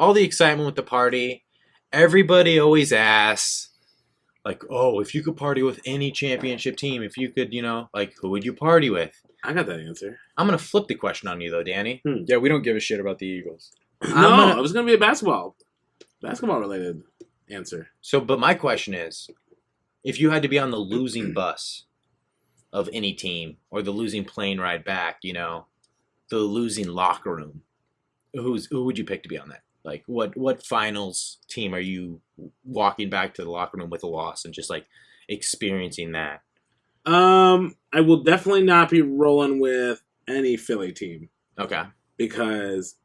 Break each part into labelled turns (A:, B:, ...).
A: all the excitement with the party. Everybody always asks, like, oh, if you could party with any championship team, if you could, like, who would you party with?
B: I got that answer.
A: I'm going to flip the question on you, though, Danny.
C: Yeah, we don't give a shit about the Eagles.
B: No, it was going to be a basketball related answer.
A: So, but my question is, if you had to be on the losing bus of any team or the losing plane ride back, the losing locker room, who would you pick to be on that? Like, what finals team are you walking back to the locker room with a loss and just, like, experiencing that?
B: I will definitely not be rolling with any Philly team.
A: Okay.
B: Because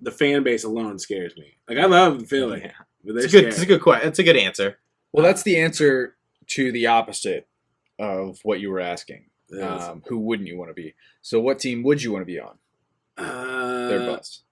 B: the fan base alone scares me. Like, I love Philly.
A: Yeah.
B: But they're
A: It's a good question. It's a good answer.
C: Well, that's the answer to the opposite of what you were asking. Who wouldn't you want to be? So what team would you want to be on? Their bus.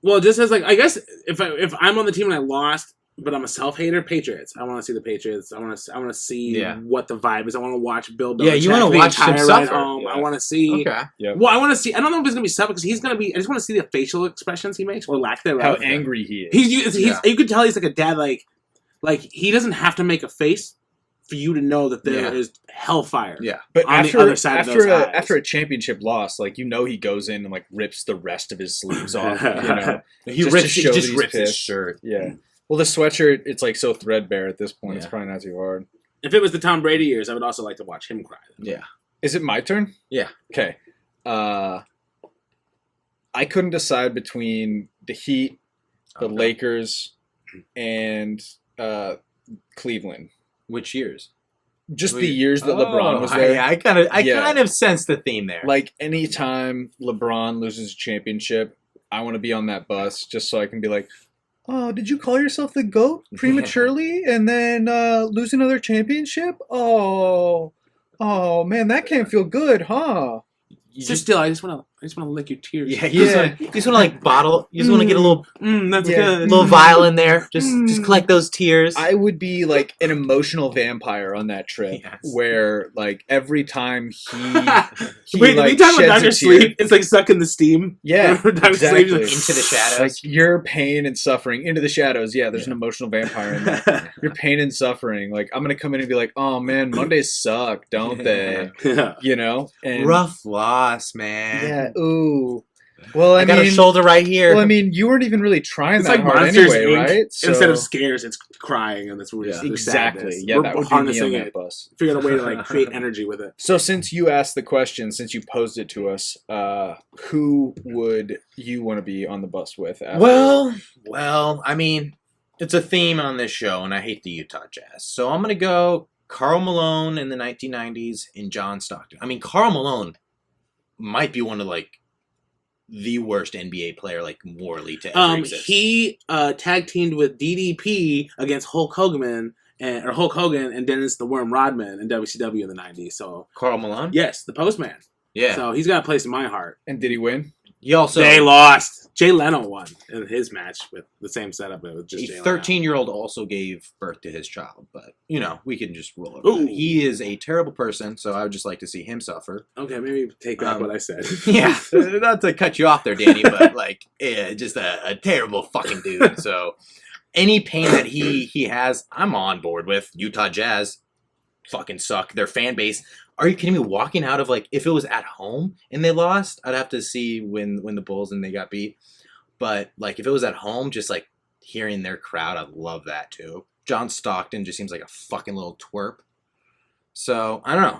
B: Well, just as, like, I guess if I'm on the team and I lost, but I'm a self-hater, Patriots. I want to see the Patriots. I want to see what the vibe is. I want to watch Bill Belichick.
A: Yeah, you want to watch him suffer.
B: Home. Yeah. I want to see.
A: Okay.
C: Yep.
B: Well, I want to see. I don't know if he's gonna be suffer because he's gonna be. I just want to see the facial expressions he makes or lack thereof.
C: How angry he is.
B: He's you could tell he's like a dad. Like he doesn't have to make a face for you to know that there is hellfire.
A: Yeah,
C: but
B: on the other side of those eyes.
C: After a championship loss, like, he goes in and, like, rips the rest of his sleeves off.
A: He just rips his shirt.
C: Yeah. Well, the sweatshirt, it's, like, so threadbare at this point. Yeah. It's probably not too hard.
B: If it was the Tom Brady years, I would also like to watch him cry.
A: Yeah.
C: Is it my turn?
A: Yeah.
C: Okay. I couldn't decide between the Heat, the Lakers, and Cleveland.
A: Which years?
C: Just the years that LeBron was there.
A: I kind of sense the theme there.
C: Like, anytime LeBron loses a championship, I want to be on that bus just so I can be like, oh, did you call yourself the GOAT prematurely and then lose another championship? Oh, man, that can't feel good, huh?
B: I just want to lick your tears.
A: Yeah, you just want to like bottle. You just want to get a little.
B: That's good.
A: Little vial in there. Just collect those tears.
C: I would be like an emotional vampire on that trip, where like every time he
B: wait,
C: like,
B: we talk about Dr.
C: tear,
B: Sleep. It's like sucking the steam.
C: Yeah,
B: exactly.
A: Into the shadows.
C: Like your pain and suffering into the shadows. Yeah, there's an emotional vampire in that. Your pain and suffering. Like, I'm gonna come in and be like, oh man, Mondays suck, don't they?
B: Yeah.
C: And
A: rough loss, man.
C: Yeah. Ooh. Well, I
A: got
C: mean,
A: a shoulder right here.
C: Well, I mean, you weren't even really trying
B: it's
C: that
B: like
C: hard
B: Monsters,
C: anyway,
B: Inc.
C: right? So,
B: instead of scares, it's crying, and that's really
C: exactly. Yeah,
B: we're
C: that would
B: harnessing
C: be me on that
B: it.
C: bus.
B: Figure out a way to like create energy with it.
C: So, since you asked the question, since you posed it to us, who would you want to be on the bus with? After?
A: Well, I mean, it's a theme on this show, and I hate the Utah Jazz, so I'm gonna go Karl Malone in the 1990s and John Stockton. I mean, Karl Malone might be one of like the worst NBA player, like morally, to ever exist.
B: He tag teamed with DDP against Hulk Hogan and Dennis the Worm Rodman in WCW in the 90s. So
A: Karl Malone?
B: Yes, the Postman.
A: Yeah.
B: So he's got a place in my heart.
C: And did he win?
B: They lost. Jay Leno won in his match with the same setup. It was just
A: a 13-year-old also gave birth to his child, but we can just roll over that. He is a terrible person, so I would just like to see him suffer.
B: Okay, maybe take back what I said.
A: Yeah, not to cut you off there, Danny, but just a terrible fucking dude. So any pain that he has, I'm on board with. Utah Jazz fucking suck. Their fan base. Are you kidding me? Walking out of if it was at home and they lost, I'd have to see when the Bulls and they got beat. But if it was at home, just hearing their crowd, I'd love that too. John Stockton just seems like a fucking little twerp. So I don't know.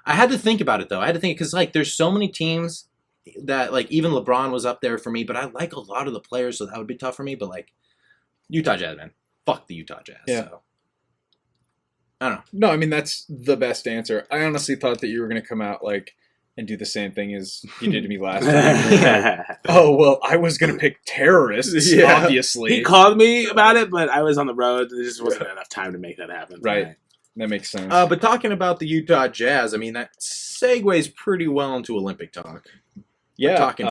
A: I had to think about it though. I had to think because there's so many teams that even LeBron was up there for me, but I like a lot of the players, so that would be tough for me. But Utah Jazz, man, fuck the Utah Jazz.
C: Yeah.
A: So. I don't know.
C: No, I mean, that's the best answer. I honestly thought that you were going to come out and do the same thing as you did to me last time. Oh, well, I was going to pick terrorists, obviously.
B: He called me about it, but I was on the road. There just wasn't enough time to make that happen.
C: Right. That makes sense.
A: But talking about the Utah Jazz, I mean, that segues pretty well into Olympic talk.
C: Yeah.
A: Talking